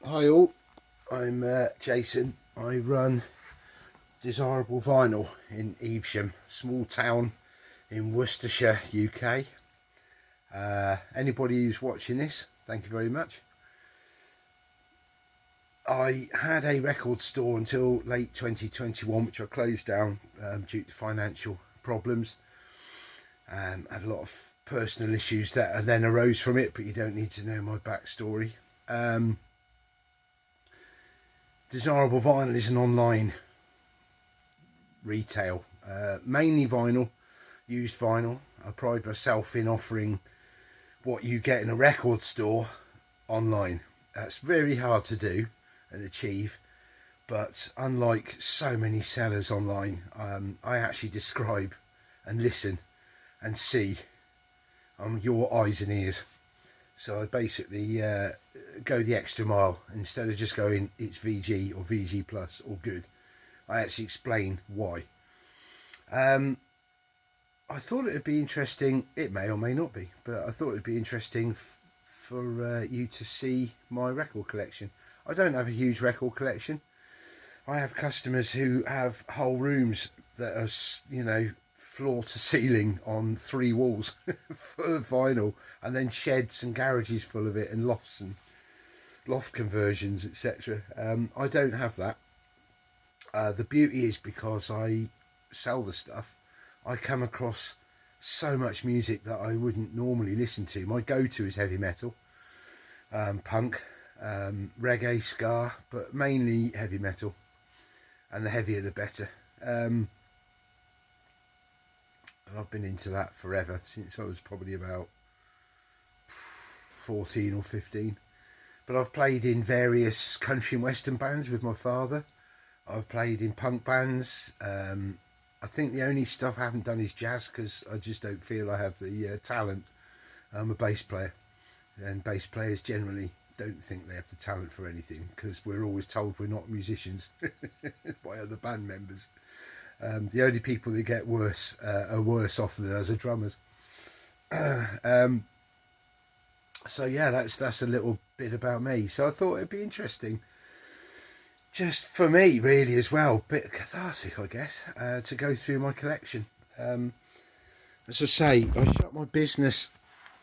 Hi all, I'm Jason. I run Desirable Vinyl in Evesham, small town in Worcestershire, UK. Anybody who's watching this, thank you very much. I had a record store until late 2021, which I closed down due to financial problems. Had a lot of personal issues that then arose from it, but you don't need to know my backstory. Desirable Vinyl is an online retail, mainly vinyl, used vinyl. I pride myself in offering what you get in a record store online. That's very hard to do and achieve, but unlike so many sellers online, I actually describe and listen and see. I'm your eyes and ears. So I basically go the extra mile. Instead of just going it's VG or VG plus or good, I actually explain why. I thought it would be interesting. It may or may not be, but I thought it would be interesting for you to see my record collection. I don't have a huge record collection. I have customers who have whole rooms that are, floor to ceiling on 3 walls full of vinyl, and then sheds and garages full of it, and lofts and loft conversions, etc. I don't have that. The beauty is because I sell the stuff, I come across so much music that I wouldn't normally listen to. My go-to is heavy metal, punk, reggae, ska, but mainly heavy metal, and the heavier the better. And I've been into that forever, since I was probably about 14 or 15. But I've played in various country and western bands with my father. I've played in punk bands. I think the only stuff I haven't done is jazz, because I just don't feel I have the talent. I'm a bass player, and bass players generally don't think they have the talent for anything, because we're always told we're not musicians by other band members. The only people that get worse are worse off than us are drummers. So yeah, that's a little bit about me. So I thought it'd be interesting, just for me really as well, bit cathartic I guess, to go through my collection. As I say, I shut my business.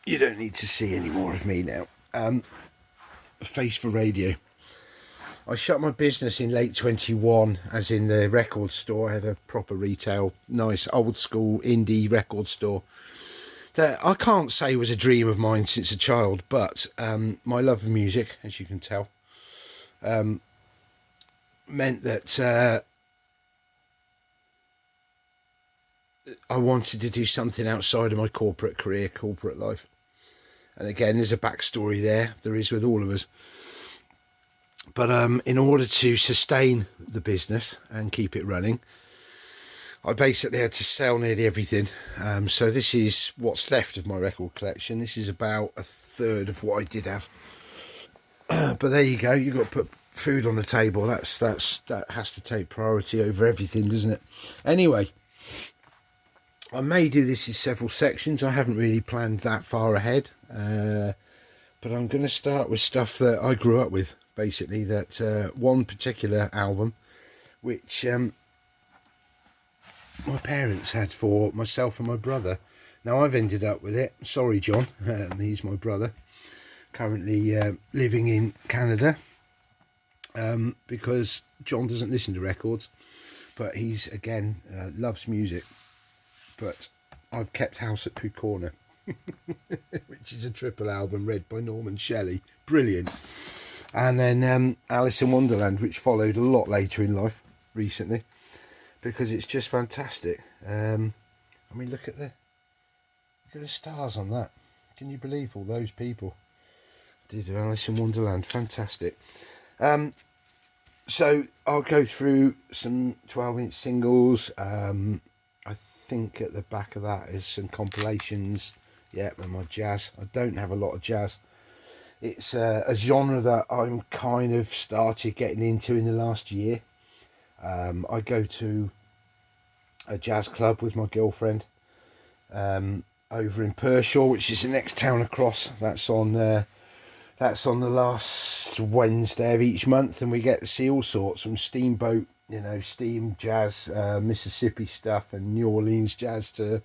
You don't need to see any more of me now. A face for radio. I shut my business in late 21, as in the record store. I had a proper retail, nice old school indie record store that I can't say was a dream of mine since a child, but my love of music, as you can tell, meant that I wanted to do something outside of my corporate career, corporate life. And again, there's a backstory there. There is with all of us. But in order to sustain the business and keep it running, I basically had to sell nearly everything. So this is what's left of my record collection. This is about a third of what I did have. But there you go. You've got to put food on the table. That has to take priority over everything, doesn't it? Anyway, I may do this in several sections. I haven't really planned that far ahead. But I'm going to start with stuff that I grew up with, basically. That one particular album, which my parents had for myself and my brother. Now I've ended up with it. Sorry, John. He's my brother, currently living in Canada, because John doesn't listen to records, but he's again loves music. But I've kept house at Pooh Corner, which is a triple album read by Norman Shelley. Brilliant. And then Alice in Wonderland, which followed a lot later in life, recently, because it's just fantastic. Look at the stars on that. Can you believe all those people did Alice in Wonderland? Fantastic. So I'll go through some 12-inch singles. I think at the back of that is some compilations. Yeah, and my jazz. I don't have a lot of jazz. It's a genre that I'm kind of started getting into in the last year. I go to a jazz club with my girlfriend over in Pershore, which is the next town across. That's That's on the last Wednesday of each month, and we get to see all sorts, from steamboat, steam jazz, Mississippi stuff, and New Orleans jazz, to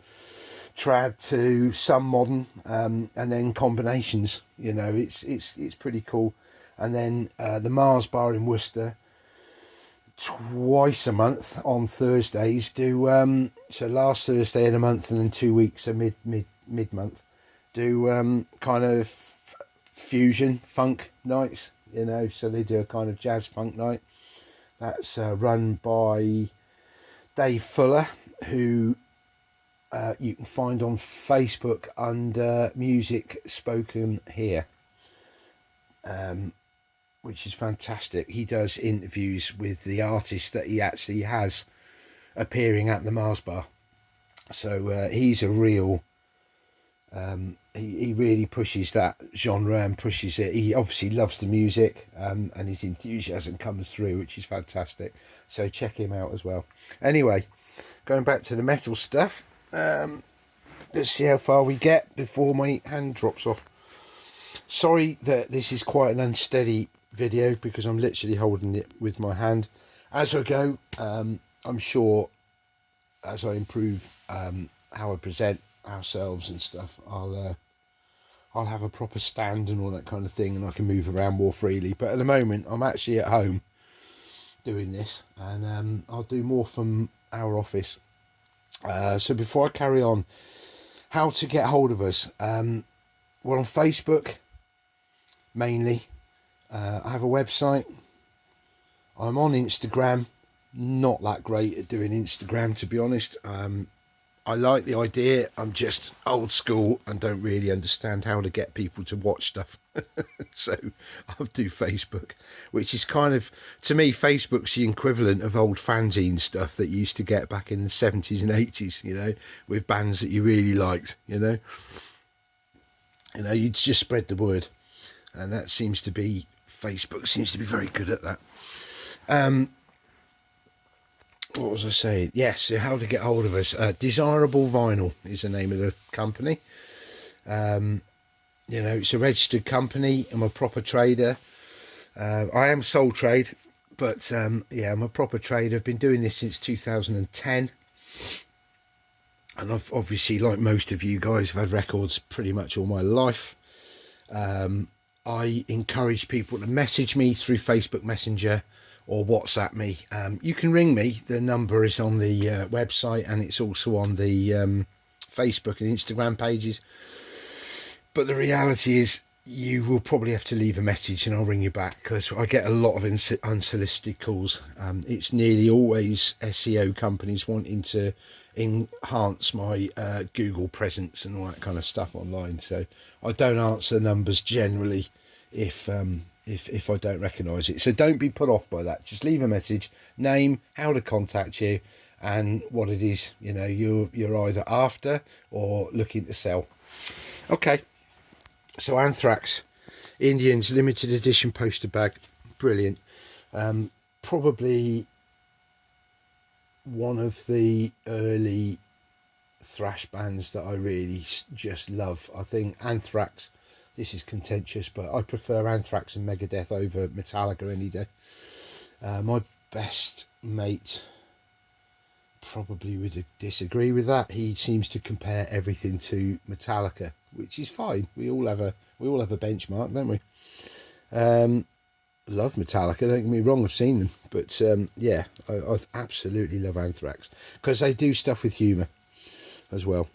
trad, to some modern, and then combinations. It's pretty cool. And then the Mars Bar in Worcester, twice a month on Thursdays, do so last Thursday in a month, and then 2 weeks, so mid month, do kind of fusion funk nights. So they do a kind of jazz funk night that's run by Dave Fuller, who you can find on Facebook under Music Spoken Here, which is fantastic. He does interviews with the artists that he actually has appearing at the Mars Bar. So he's a real, he really pushes that genre and pushes it. He obviously loves the music, and his enthusiasm comes through, which is fantastic. So check him out as well. Anyway, going back to the metal stuff, let's see how far we get before my hand drops off. Sorry that this is quite an unsteady video, because I'm literally holding it with my hand. As I go, I'm sure as I improve how I present ourselves and stuff, I'll have a proper stand and all that kind of thing, and I can move around more freely. But at the moment, I'm actually at home doing this, and I'll do more from our office. So before I carry on, how to get hold of us? Well, on Facebook mainly. I have a website. I'm on Instagram. Not that great at doing Instagram, to be honest. I like the idea. I'm just old school and don't really understand how to get people to watch stuff. So I'll do Facebook, which is kind of, to me, Facebook's the equivalent of old fanzine stuff that you used to get back in the 70s and 80s, with bands that you really liked, you'd just spread the word. And that seems to be, Facebook seems to be very good at that. What was I saying? Yes, how to get hold of us. Desirable Vinyl is the name of the company. It's a registered company. I'm a proper trader. I am sole trade, but I'm a proper trader. I've been doing this since 2010. And I've obviously, like most of you guys, have had records pretty much all my life. I encourage people to message me through Facebook Messenger or WhatsApp me. You can ring me. The number is on the website, and it's also on the Facebook and Instagram pages. But the reality is, you will probably have to leave a message and I'll ring you back, because I get a lot of unsolicited calls. It's nearly always SEO companies wanting to enhance my Google presence and all that kind of stuff online. So I don't answer numbers generally if I don't recognise it. So don't be put off by that. Just leave a message, name, how to contact you, and what it is you're either after or looking to sell. Okay, so Anthrax Indians limited edition poster bag, brilliant. Probably one of the early thrash bands that I really just love. I think Anthrax, this is contentious, but I prefer Anthrax and Megadeth over Metallica any day. My best mate probably would disagree with that. He seems to compare everything to Metallica, which is fine. We all have a benchmark, don't we? Love Metallica, don't get me wrong, I've seen them, but I absolutely love Anthrax, because they do stuff with humour as well.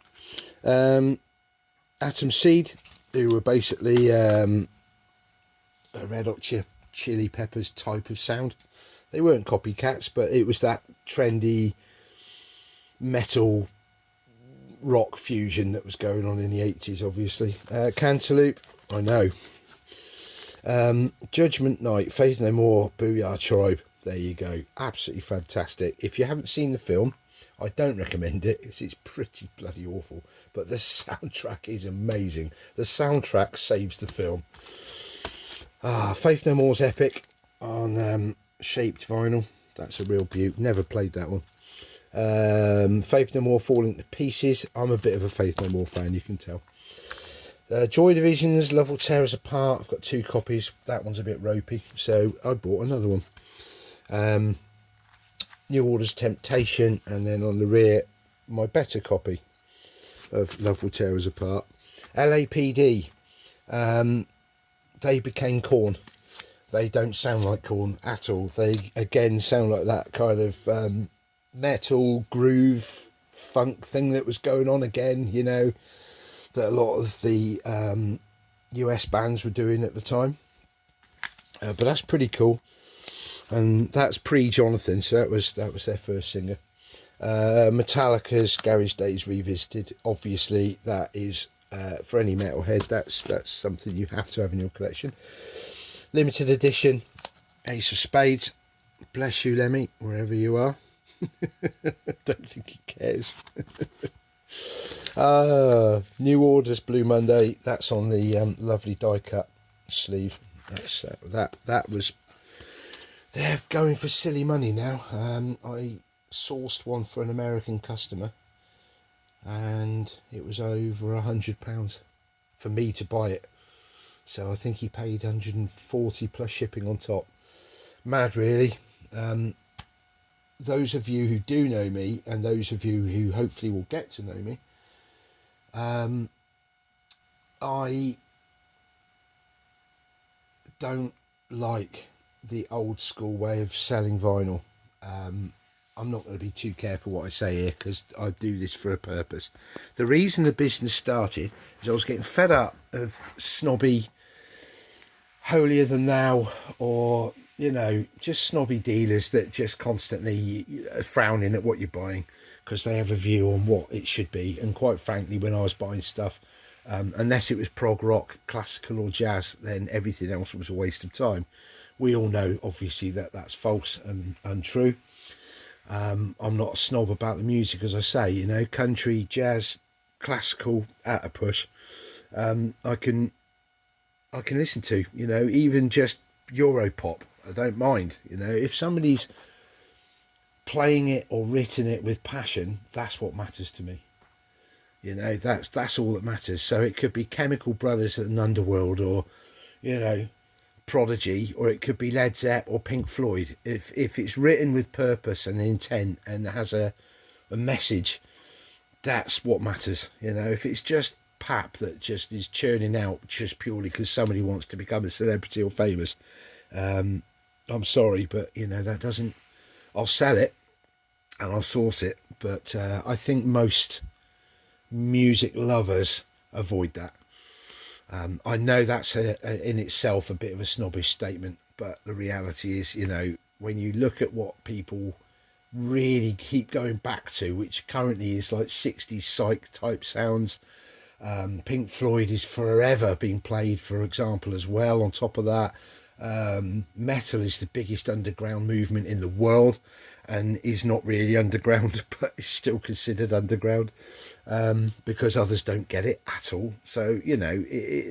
Atom Seed, who were basically a Red Hot Chili Peppers type of sound. They weren't copycats, but it was that trendy metal rock fusion that was going on in the 80s, obviously. Cantaloupe, I know. Judgment Night, Faith No More, Booyah Tribe. There you go. Absolutely fantastic. If you haven't seen the film, I don't recommend it. It's pretty bloody awful. But the soundtrack is amazing. The soundtrack saves the film. Faith No More's Epic on shaped vinyl. That's a real beaut. Never played that one. Faith No More Falling to Pieces. I'm a bit of a Faith No More fan, you can tell. Joy Division's Love Will Tear Us Apart. I've got 2 copies. That one's a bit ropey, so I bought another one. New Order's Temptation, and then on the rear, my better copy of Love Will Tear Us Apart. LAPD, they became Korn. They don't sound like Korn at all. They again sound like that kind of metal groove funk thing that was going on again, you know, that a lot of the US bands were doing at the time. But that's pretty cool. And that's pre-Jonathan, so that was their first singer. Metallica's Garage Days Revisited. Obviously, that is for any metalhead. That's something you have to have in your collection. Limited edition Ace of Spades. Bless you, Lemmy, wherever you are. Don't think he cares. New Order's Blue Monday. That's on the lovely die cut sleeve. That was. They're going for silly money now. I sourced one for an American customer, and it was over £100 for me to buy it. So I think he paid 140 plus shipping on top. Mad, really. Those of you who do know me, and those of you who hopefully will get to know me, I don't like the old school way of selling vinyl. I'm not going to be too careful what I say here, because I do this for a purpose. The reason the business started is I was getting fed up of snobby, holier than thou, or, you know, just snobby dealers that just constantly are frowning at what you're buying because they have a view on what it should be. And quite frankly, when I was buying stuff, unless it was prog rock, classical or jazz, then everything else was a waste of time. We all know, obviously, that that's false and untrue. I'm not a snob about the music, as I say, you know, country, jazz, classical at a push. I can listen to, you know, even just Europop. I don't mind, you know, if somebody's playing it or written it with passion, that's what matters to me. You know, that's all that matters. So it could be Chemical Brothers and Underworld, or, you know, Prodigy, or it could be Led Zepp or Pink Floyd. If it's written with purpose and intent and has a message, that's what matters. You know, if it's just pap that just is churning out just purely because somebody wants to become a celebrity or famous, I'm sorry, but, you know, that doesn't. I'll sell it and I'll source it, but I think most music lovers avoid that. I know that's in itself a bit of a snobbish statement, but the reality is, you know, when you look at what people really keep going back to, which currently is like 60s psych type sounds, Pink Floyd is forever being played, for example, as well. On top of that, metal is the biggest underground movement in the world, and is not really underground, but is still considered underground. Because others don't get it at all. So, you know,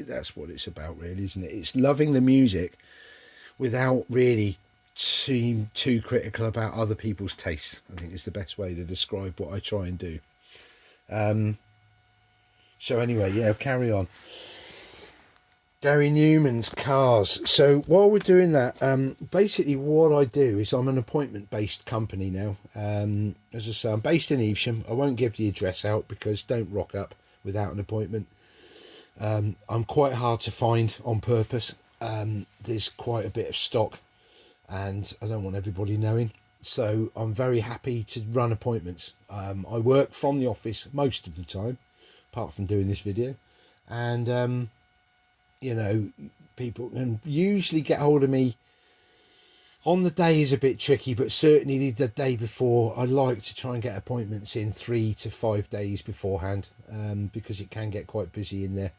that's what it's about, really, isn't it? It's loving the music without really being too critical about other people's tastes, I think is the best way to describe what I try and do. So anyway, yeah, carry on. Gary Newman's Cars. So while we're doing that, basically what I do is I'm an appointment-based company now. As I say, I'm based in Evesham. I won't give the address out because don't rock up without an appointment. I'm quite hard to find on purpose. There's quite a bit of stock and I don't want everybody knowing. So I'm very happy to run appointments. I work from the office most of the time, apart from doing this video. And you know, people can usually get hold of me on the day is a bit tricky, but certainly the day before. I like to try and get appointments in 3 to 5 days beforehand, because it can get quite busy in there.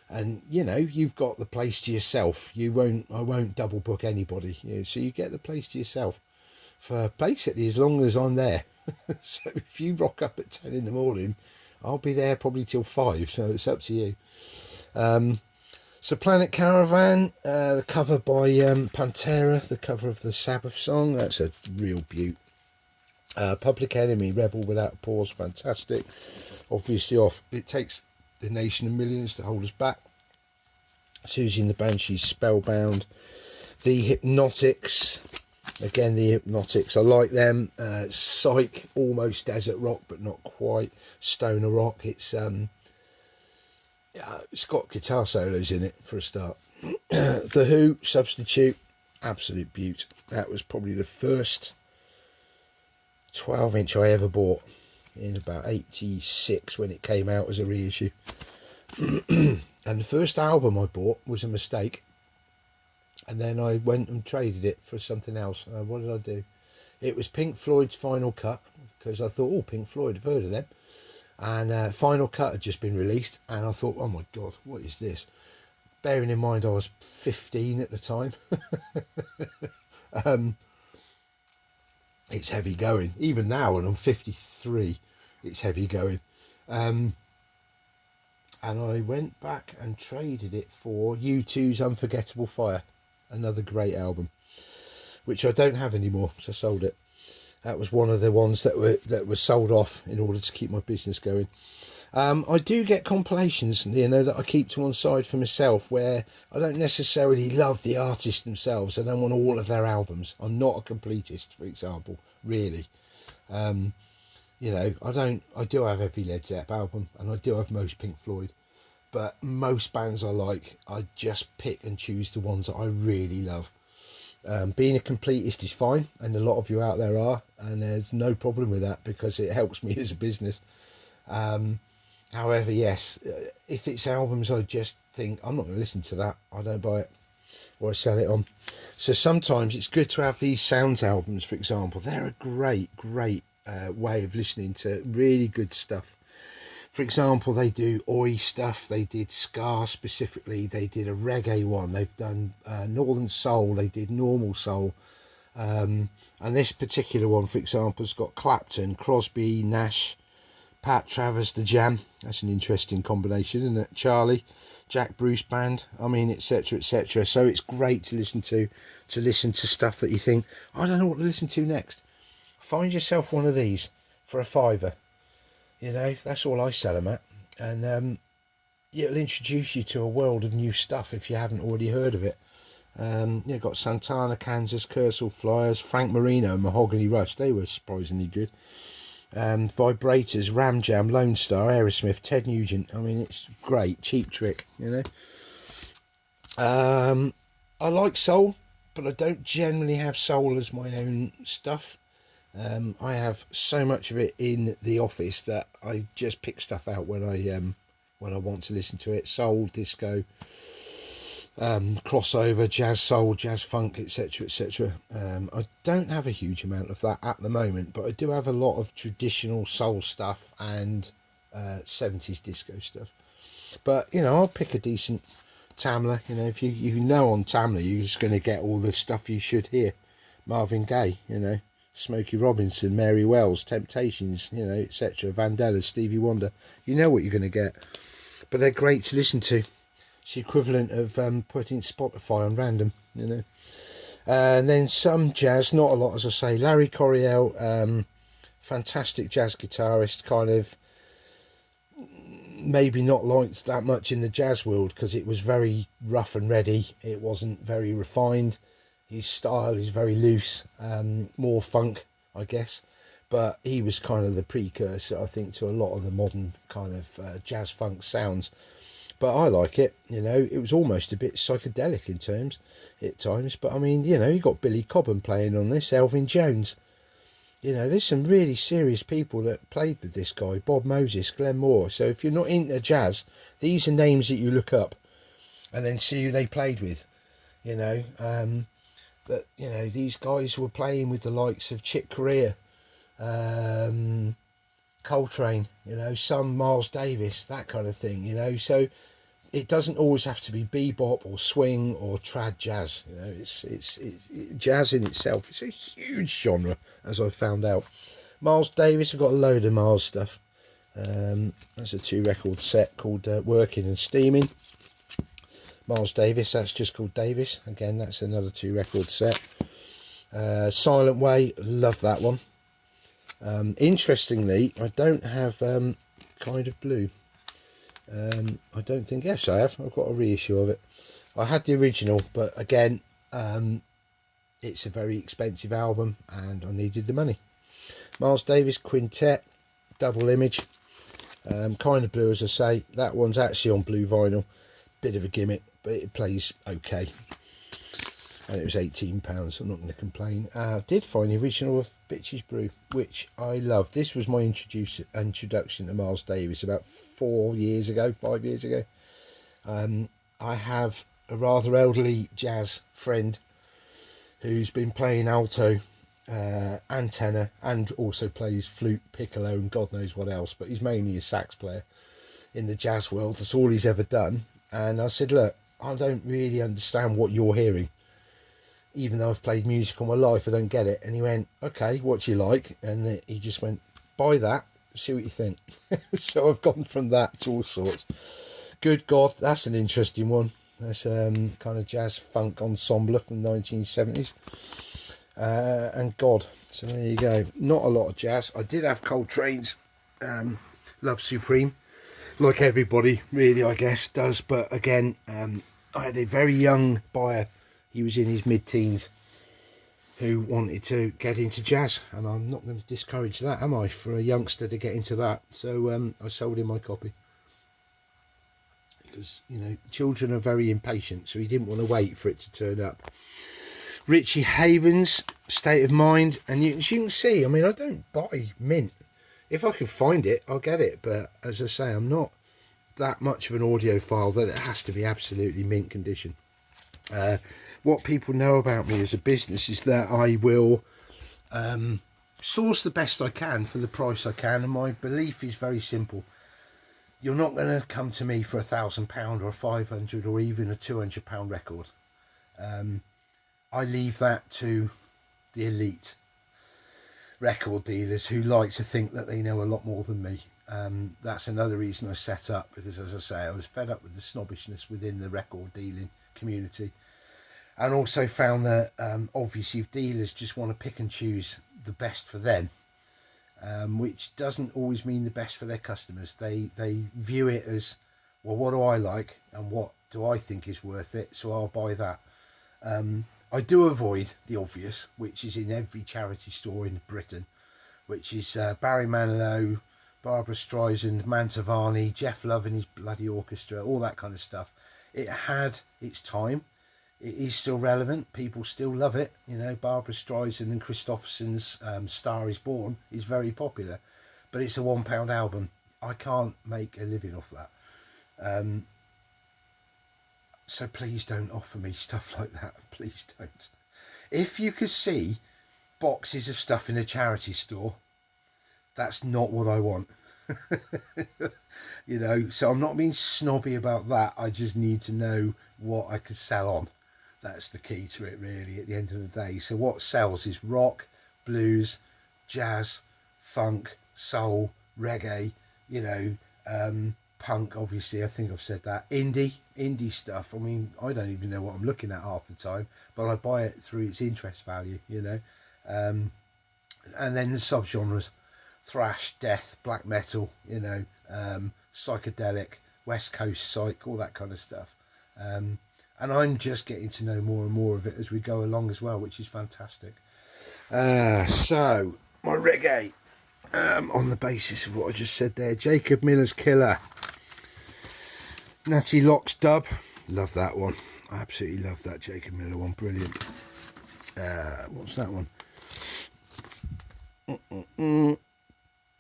And, you know, you've got the place to yourself. I won't double book anybody, you know, so you get the place to yourself for basically as long as I'm there. So if you rock up at 10 in the morning, I'll be there probably till 5, so it's up to you. So Planet Caravan, the cover by Pantera, the cover of the Sabbath song, that's a real beaut. Public Enemy, Rebel Without a Pause, fantastic. Obviously off, it takes The Nation of Millions, To Hold Us Back, Susie and the Banshees, Spellbound, The Hypnotics, again the Hypnotics, I like them. Psych, almost desert rock but not quite, stoner rock. It's got guitar solos in it for a start. The Who, Substitute, absolute beaut. That was probably the first 12-inch I ever bought, in about 86 when it came out as a reissue. And the first album I bought was a mistake, and then I went and traded it for something else. What did I do? It was Pink Floyd's Final Cut, because I thought, oh, Pink Floyd, I've heard of them. And Final Cut had just been released, and I thought, oh my god, what is this? Bearing in mind I was 15 at the time. It's heavy going. Even now, when I'm 53, it's heavy going. And I went back and traded it for U2's Unforgettable Fire, another great album, which I don't have anymore, so I sold it. That was one of the ones that were sold off in order to keep my business going. I do get compilations, that I keep to one side for myself, where I don't necessarily love the artist themselves. I don't want all of their albums. I'm not a completist, for example, really. I do have every Led Zepp album, and I do have most Pink Floyd, but most bands I like, I just pick and choose the ones that I really love. Being a completist is fine, and a lot of you out there are, and there's no problem with that because it helps me as a business. However, yes, if it's albums I just think, I'm not going to listen to that, I don't buy it, or I sell it on. So sometimes it's good to have these Sounds albums, for example. They're a great way of listening to really good stuff. For example, they do Oi stuff, they did ska specifically, they did a reggae one, they've done Northern Soul, they did normal soul, and this particular one, for example, has got Clapton, Crosby, Nash, Pat Travers, The Jam. That's an interesting combination, isn't it? Charlie, Jack Bruce Band, I mean, etc, etc. So it's great to listen to stuff that you think, I don't know what to listen to next. Find yourself one of these for £5. That's all I sell them at, and it'll introduce you to a world of new stuff if you haven't already heard of it. You've got Santana, Kansas, Kersal Flyers, Frank Marino, Mahogany Rush, they were surprisingly good. Vibrators, Ram Jam, Lone Star, Aerosmith, Ted Nugent. I mean, it's great. Cheap Trick, I like soul, but I don't generally have soul as my own stuff. I have so much of it in the office that I just pick stuff out when I want to listen to it. Soul, disco, crossover, jazz soul, jazz funk, etc, etc. I don't have a huge amount of that at the moment, but I do have a lot of traditional soul stuff and 70s disco stuff. But I'll pick a decent Tamla. If you know on Tamla, you're just going to get all the stuff you should hear. Marvin Gaye, Smokey Robinson, Mary Wells, Temptations, etc. Vandellas, Stevie Wonder. You know what you're going to get, but they're great to listen to. It's the equivalent of putting Spotify on random, And then some jazz, not a lot, as I say. Larry Coryell, fantastic jazz guitarist, kind of maybe not liked that much in the jazz world because it was very rough and ready. It wasn't very refined. His style is very loose, more funk, I guess. But he was kind of the precursor, I think, to a lot of the modern kind of jazz funk sounds. But I like it, it was almost a bit psychedelic at times. But I mean, you got Billy Cobham playing on this, Elvin Jones. There's some really serious people that played with this guy, Bob Moses, Glenn Moore. So if you're not into jazz, these are names that you look up and then see who they played with, But, these guys were playing with the likes of Chick Corea, Coltrane, some Miles Davis, that kind of thing, So it doesn't always have to be bebop or swing or trad jazz. It's jazz in itself. It's a huge genre, as I've found out. Miles Davis, I've got a load of Miles stuff. That's a 2-record set called Working and Steaming. Miles Davis, that's just called Davis. Again, that's another 2-record set. Silent Way, love that one. Interestingly, I don't have Kind of Blue. I don't think, yes I have. I've got a reissue of it. I had the original, but again, it's a very expensive album and I needed the money. Miles Davis Quintet, double image, kind of blue, as I say. That one's actually on blue vinyl, bit of a gimmick, but it plays okay. And it was £18, I'm not going to complain. Did find the original of Bitch's Brew, which I love. This was my introduction to Miles Davis about 5 years ago. I have a rather elderly jazz friend who's been playing alto and tenor, and also plays flute, piccolo and God knows what else, but he's mainly a sax player in the jazz world. That's all he's ever done. And I said, look, I don't really understand what you're hearing. Even though I've played music all my life, I don't get it. And he went, okay, what do you like? And he just went, buy that, see what you think. So I've gone from that to all sorts. Good God, that's an interesting one. That's kind of jazz funk ensemble from the 1970s. And God, so there you go. Not a lot of jazz. I did have Coltrane's Love Supreme, like everybody really, I guess, does. But again, I had a very young buyer. He was in his mid-teens who wanted to get into jazz, and I'm not going to discourage that, am I, for a youngster to get into that? So I sold him my copy. Because, you know, children are very impatient, so he didn't want to wait for it to turn up. Richie Havens, State of Mind, and as you can see, I mean, I don't buy mint. If I can find it, I'll get it, but as I say, I'm not that much of an audiophile that it has to be absolutely mint condition. What people know about me as a business is that I will source the best I can for the price I can, and my belief is very simple. You're not going to come to me for £1,000 or a 500 or even a £200 record. I leave that to the elite record dealers who like to think that they know a lot more than me. That's another reason I set up, because as I say, I was fed up with the snobbishness within the record dealing community, and also found that obviously if dealers just want to pick and choose the best for them, which doesn't always mean the best for their customers. They view it as, well, what do I like and what do I think is worth it, so I'll buy that. I do avoid the obvious, which is in every charity store in Britain, which is Barry Manilow, Barbara Streisand, Mantovani, Jeff Love and his bloody orchestra, all that kind of stuff. It had its time. It is still relevant. People still love it. You know, Barbara Streisand and Christopherson's Star is Born is very popular, but it's a £1 album. I can't make a living off that. So please don't offer me stuff like that. Please don't. If you could see boxes of stuff in a charity store, that's not what I want. You know, so I'm not being snobby about that. I just need to know what I could sell on. That's the key to it, really, at the end of the day. So what sells is rock, blues, jazz, funk, soul, reggae, you know, punk, obviously, I think I've said that. Indie stuff. I mean, I don't even know what I'm looking at half the time, but I buy it through its interest value, you know. And then the subgenres: thrash, death, black metal, you know, psychedelic, West Coast psych, all that kind of stuff. And I'm just getting to know more and more of it as we go along as well, which is fantastic. So my reggae, on the basis of what I just said there: Jacob Miller's Killer, Natty Locke's Dub, love that one. I absolutely love that Jacob Miller one, brilliant. What's that one?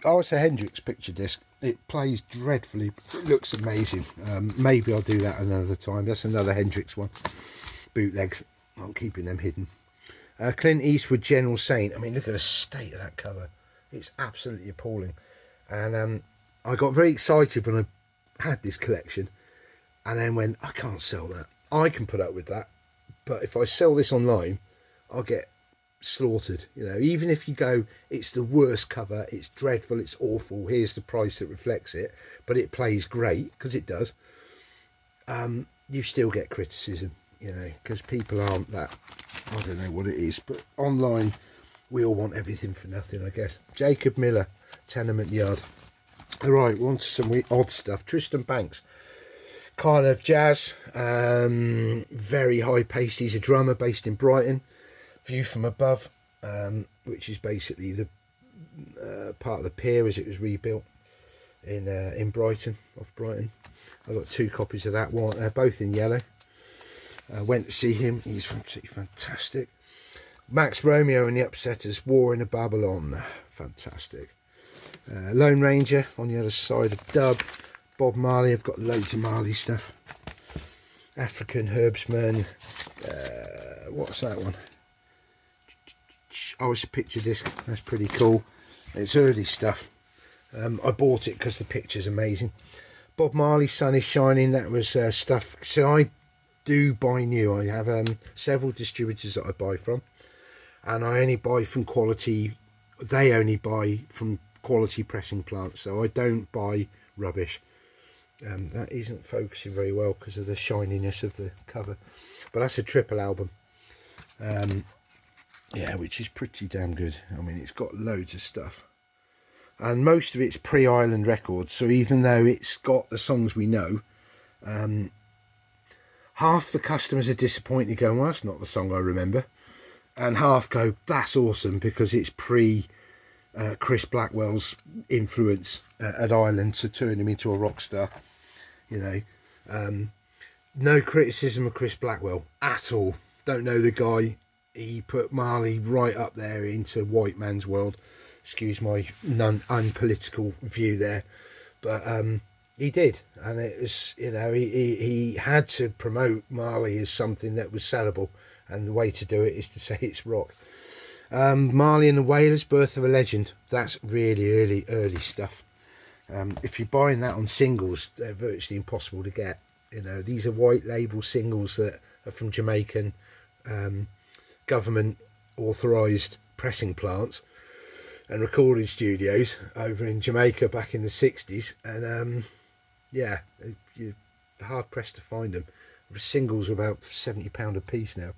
Oh, it's a Hendrix picture disc. It plays dreadfully. It looks amazing. Maybe I'll do that another time. That's another Hendrix one. Bootlegs. I'm keeping them hidden. Clint Eastwood, General Saint. I mean, look at the state of that cover. It's absolutely appalling. And I got very excited when I had this collection, and then went, I can't sell that. I can put up with that, but if I sell this online, I'll get slaughtered. You know, even if you go, it's the worst cover, it's dreadful, it's awful, here's the price that reflects it, but it plays great, because it does, you still get criticism, you know, because people aren't that, I don't know what it is, but online we all want everything for nothing, I guess. Jacob Miller, Tenement Yard. Right, we're on to some odd stuff. Tristan Banks, kind of jazz, very high paced. He's a drummer based in Brighton. View from above, which is basically the part of the pier as it was rebuilt in Brighton, off Brighton. I've got 2 copies of that one, both in yellow. I went to see him. He's absolutely fantastic. Max Romeo and the Upsetters, War in a Babylon, fantastic. Lone Ranger on the other side of Dub. Bob Marley, I've got loads of Marley stuff. African Herbsman, what's that one? Oh, it's a picture disc, that's pretty cool. It's early stuff. I bought it because the picture's amazing. Bob Marley's Sun is Shining, that was stuff. So I do buy new. I have several distributors that I buy from, and I only buy from quality. They only buy from quality pressing plants, so I don't buy rubbish. That isn't focusing very well because of the shininess of the cover, but that's a triple album. Yeah, which is pretty damn good. I mean, it's got loads of stuff, and most of it's pre-Island Records, so even though it's got the songs we know, half the customers are disappointed going, well, that's not the song I remember, and half go, that's awesome because it's Chris Blackwell's influence at Island to turn him into a rock star. You know, no criticism of Chris Blackwell at all. Don't know the guy. He put Marley right up there into white man's world. Excuse my unpolitical view there, but he did, and it was, you know, he had to promote Marley as something that was sellable, and the way to do it is to say it's rock. Marley and the Wailers, Birth of a Legend, that's really early stuff. If you're buying that on singles, they're virtually impossible to get. You know, these are white label singles that are from Jamaican government authorised pressing plants and recording studios over in Jamaica back in the 60s, and yeah, you're hard pressed to find them. The singles are about £70 a piece now.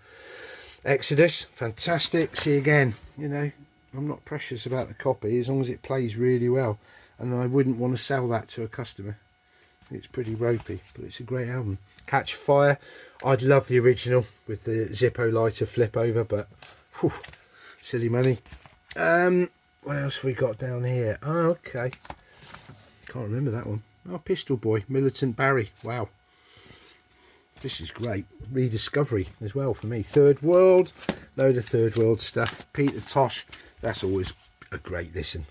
Exodus, fantastic. See, again, you know, I'm not precious about the copy as long as it plays really well, and I wouldn't want to sell that to a customer. It's pretty ropey, but it's a great album. Catch Fire, I'd love the original with the Zippo lighter flip over, but whew, silly money. What else have we got down here? Oh, okay, can't remember that one. Oh, Pistol Boy, Militant Barry, wow, this is great. Rediscovery as well for me. Third World, load of Third World stuff. Peter Tosh, that's always a great listen.